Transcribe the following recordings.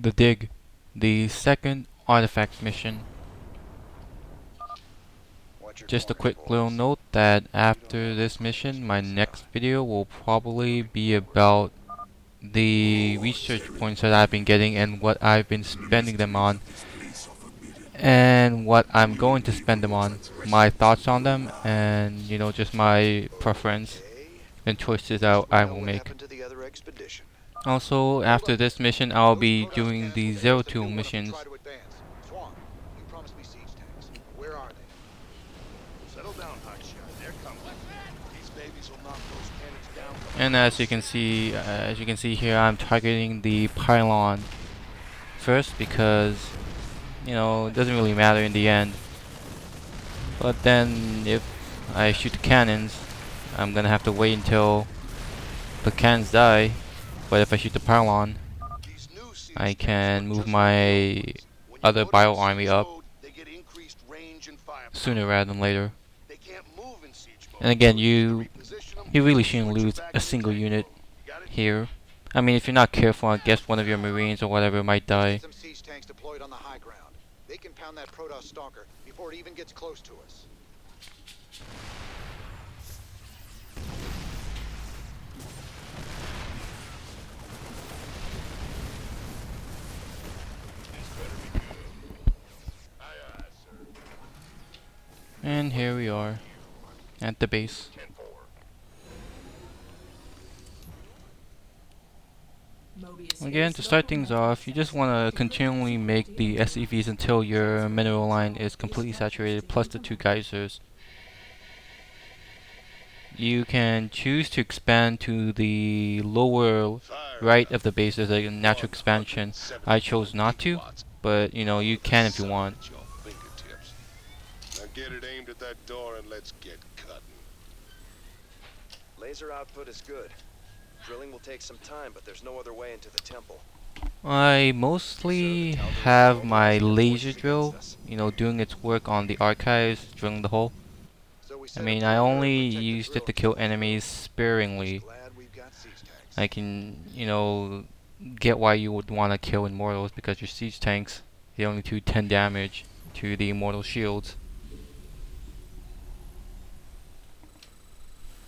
The Dig, the second artifact mission. Just a quick little note that after this mission, my next video will probably be about the research points that I've been getting and what I've been spending them on, and what I'm going to spend them on, my thoughts on them, and just my preference and choices I will make. Also, after this mission, I'll be doing the Zero Two missions. And as you can see here, I'm targeting the pylon first because it doesn't really matter in the end. But then if I shoot the cannons, I'm gonna have to wait until the cannons die. But if I shoot the pylon, I can move my other bio army up sooner rather than later. And again, you really shouldn't lose a single unit here. I mean, if you're not careful, I guess one of your marines or whatever might die. Some siege tanks deployed on the high ground. They can pound that Protoss stalker before it even gets close to us. And here we are at the base. Again, to start things off, you just want to continually make the SCVs until your mineral line is completely saturated, plus the 2 geysers. You can choose to expand to the lower right of the base as a natural expansion. I chose not to, but you can if you want. Now get it aimed at that door and let's get cutting. Laser output is good. Drilling will take some time, but there's no other way into the temple. I mostly have my laser drill, doing its work on the archives, drilling the hole. I mean, I only used it to kill enemies sparingly. I can, get why you would want to kill immortals, because your siege tanks, they only do 10 damage to the immortal shields.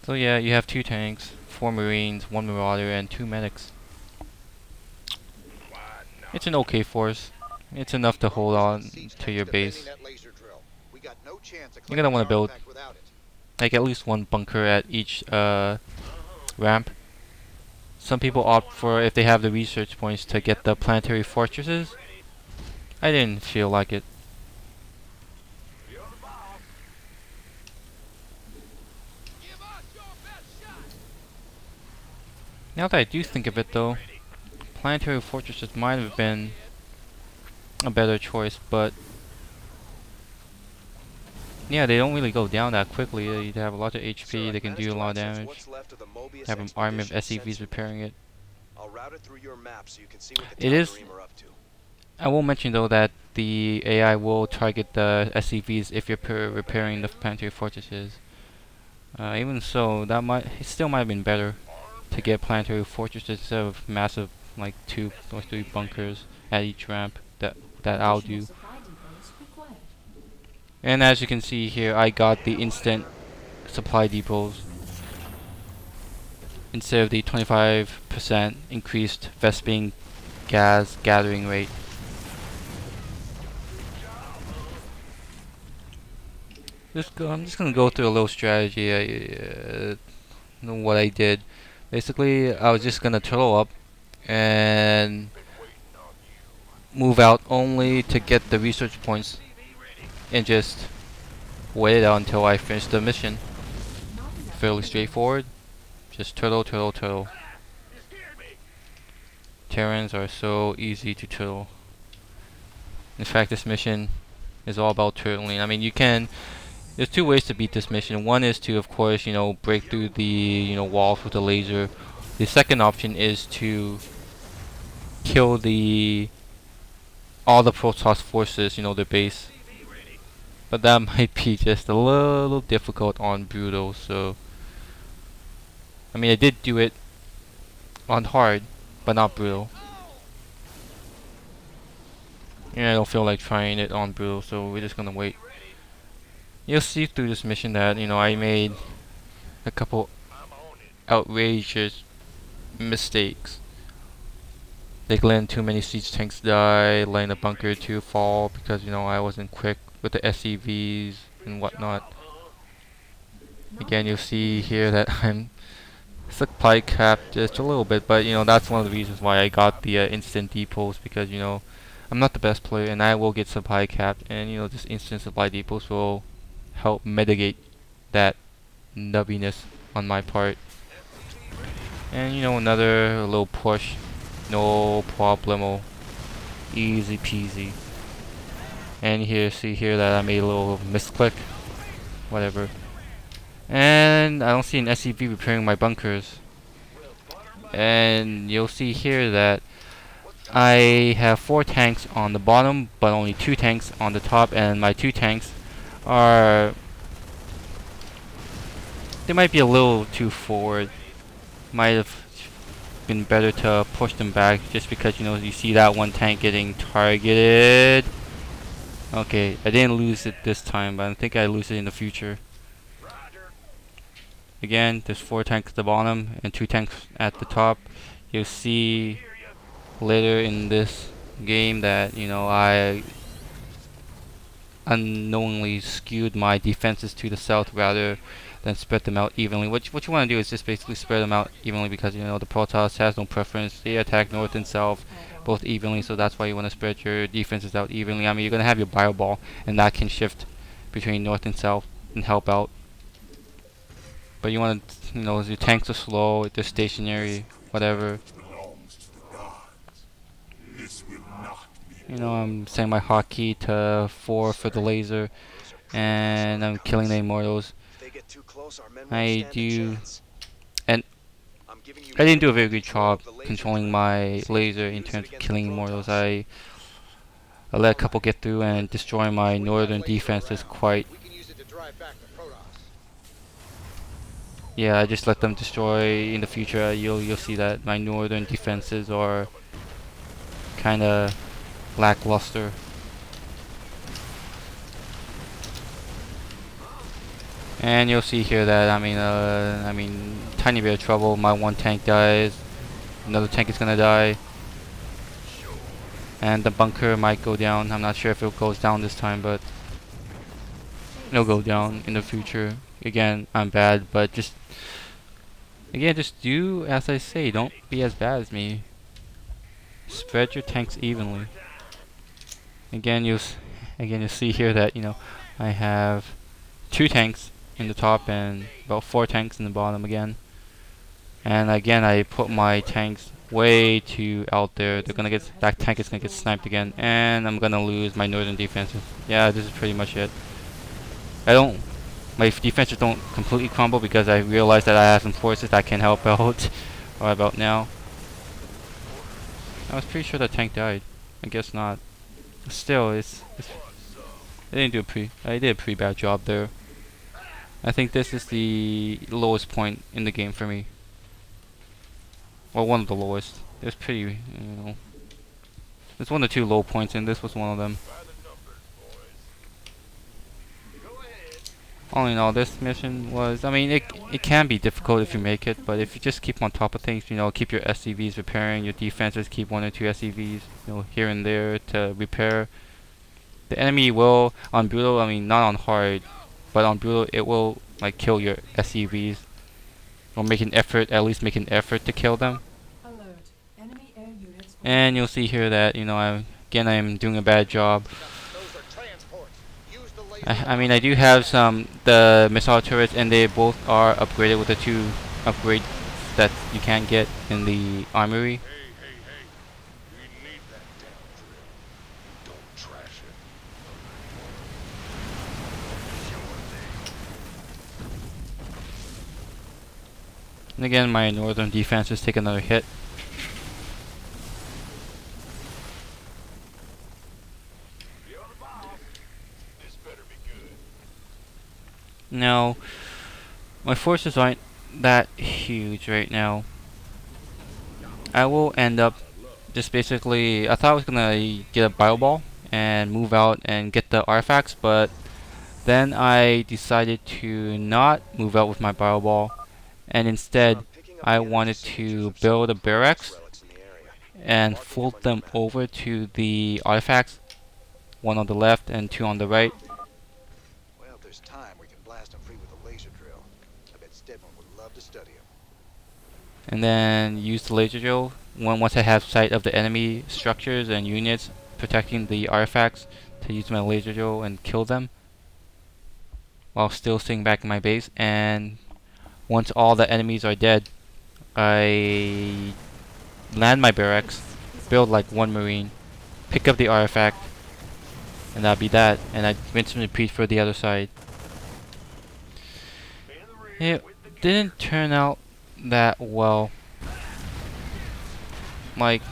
So yeah, you have 2 tanks, 4 marines, 1 marauder, and 2 medics. It's an okay force. It's enough to hold on to your base. You're gonna want to build like at least 1 bunker at each ramp. Some people opt for, if they have the research points, to get the planetary fortresses. I didn't feel like it. Now that I do think of it though, planetary fortresses might have been a better choice, but yeah, they don't really go down that quickly. They have a lot of HP, they can do a lot of damage. They have an army of SCVs repairing it. It is, I will mention though that the AI will target the SCVs if you're repairing the planetary fortresses. Even so, it still might have been better to get planetary fortresses instead of massive, like 2 or 3 bunkers at each ramp that I'll do. And as you can see here, I got the instant supply depots instead of the 25% increased Vespene gas gathering rate. I'm just gonna go through a little strategy. What I did. Basically, I was just gonna turtle up and move out only to get the research points, and just wait it out until I finish the mission. Fairly straightforward. Just turtle, turtle, turtle. Terrans are so easy to turtle. In fact, this mission is all about turtling. I mean, there's 2 ways to beat this mission. One is to, of course, break through the, walls with a laser. The second option is to kill all the Protoss forces, their base. But that might be just a little difficult on brutal, so I mean, I did do it on hard, but not brutal. Yeah, I don't feel like trying it on brutal, so we're just gonna wait. You'll see through this mission that, I made a couple outrageous mistakes. Like letting too many siege tanks die, letting the bunker 2 fall because, I wasn't quick with the SCVs and whatnot. Again, you'll see here that I'm supply capped just a little bit, but, that's one of the reasons why I got the instant depots because, I'm not the best player and I will get supply capped, and, just instant supply depots will help mitigate that nubbiness on my part. And, another little push, no problemo, easy peasy. And see here that I made a little misclick, whatever. And I don't see an SCV repairing my bunkers. And you'll see here that I have 4 tanks on the bottom, but only 2 tanks on the top, and my 2 tanks are... they might be a little too forward. Might have been better to push them back, just because, you see that one tank getting targeted. Okay, I didn't lose it this time, but I think I lose it in the future. Again, there's 4 tanks at the bottom and 2 tanks at the top. You'll see later in this game that, I unknowingly skewed my defenses to the south rather than spread them out evenly. What you want to do is just basically spread them out evenly because, the Protoss has no preference. They attack north and south both evenly, so that's why you want to spread your defenses out evenly. I mean, you're going to have your bio ball, and that can shift between north and south and help out. But you want to, your tanks are slow, they're stationary, whatever. I'm setting my hotkey to 4 for the laser, and I'm killing the immortals. I do, and I didn't do a very good job controlling my laser in terms of killing immortals. I let a couple get through and destroy my northern defenses quite. Yeah, I just let them destroy. In the future, you'll see that my northern defenses are kind of lackluster. And you'll see here that I mean, tiny bit of trouble. My 1 tank dies, another tank is gonna die, and the bunker might go down. I'm not sure if it goes down this time, but it'll go down in the future. Again, I'm bad, but just do as I say. Don't be as bad as me. Spread your tanks evenly. Again, you'll see here that, I have 2 tanks in the top and about 4 tanks in the bottom again. And again, I put my tanks way too out there. That tank is gonna get sniped again, and I'm gonna lose my northern defenses. Yeah, this is pretty much it. My defenses don't completely crumble because I realize that I have some forces that can help out. Right about now. I was pretty sure that tank died. I guess not. Still, I did a pretty bad job there. I think this is the lowest point in the game for me. Well, one of the lowest. It's pretty, there's 1 or 2 low points, and this was one of them. All in all, this mission was, it can be difficult if you make it, but if you just keep on top of things, keep your SCVs repairing, your defenses, keep 1 or 2 SCVs, here and there to repair. The enemy will, on brutal, not on hard, but on brutal, it will, kill your SCVs. Or at least make an effort to kill them. And you'll see here that, I'm doing a bad job. I do have the missile turrets, and they both are upgraded with the 2 upgrades that you can get in the armory. Hey, we need that damn drill. Don't trash it. And again, my northern defenses take another hit. Now, my forces aren't that huge right now. I will end up just basically, I thought I was gonna get a bio ball and move out and get the artifacts, but then I decided to not move out with my bio ball, and Sir, instead I'm picking up I the energy wanted signatures to of some build of a the Colonist barracks relics in the area. and Marking them fold on your them map. over to the artifacts, one on the left and two on the right. Well, if there's time, we can blast them free with a laser drill. I bet Stedman would love to study them. And then use the laser drill once I have sight of the enemy structures and units protecting the artifacts, to use my laser drill and kill them while still staying back in my base. And once all the enemies are dead, I land my barracks, build like one marine, pick up the artifact, and that'll be that. And I rinse and repeat for the other side. It didn't turn out that well. Like,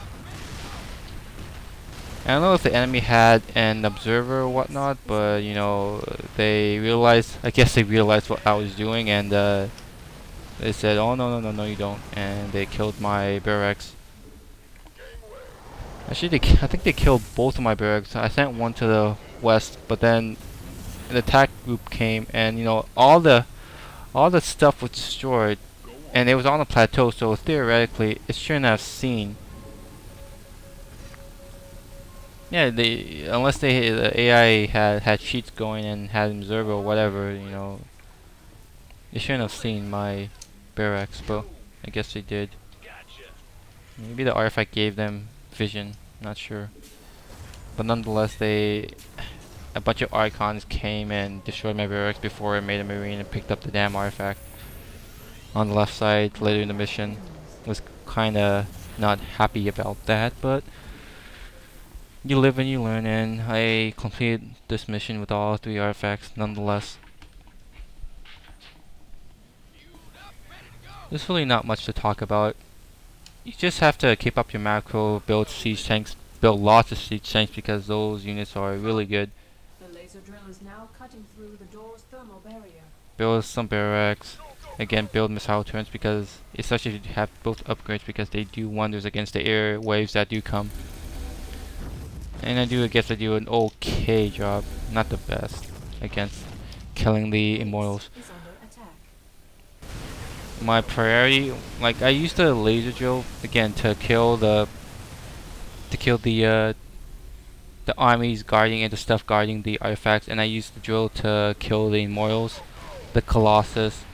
I don't know if the enemy had an observer or whatnot, but you know, they realized, I guess they realized what I was doing, and they said, oh no, no, no, no, you don't, and they killed my barracks. Actually, I think they killed both of my barracks. I sent one to the west, but then an attack group came, and you know, all the stuff was destroyed, and it was on a plateau, so theoretically, it shouldn't have seen. Yeah, unless the AI had cheats going and had an observer or whatever, you know, they shouldn't have seen my barracks, but I guess they did. Maybe the artifact gave them vision, not sure. But nonetheless, a bunch of archons came and destroyed my barracks before I made a marine and picked up the damn artifact. On the left side, later in the mission, was kinda not happy about that, but you live and you learn, and I completed this mission with all 3 artifacts nonetheless. There's really not much to talk about. You just have to keep up your macro, build siege tanks, build lots of siege tanks because those units are really good. The laser drill is now cutting through the door's thermal barrier. Build some barracks. Again, build missile turrets because, especially if you have both upgrades, because they do wonders against the air waves that do come. And I guess I do an okay job, not the best, against killing the immortals. Is under attack. My priority, like I used the laser drill again to kill the armies guarding and the stuff guarding the artifacts, and I used the drill to kill the immortals, the colossus,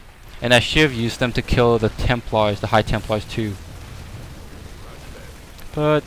and I should have used them to kill the Templars, the High Templars too. But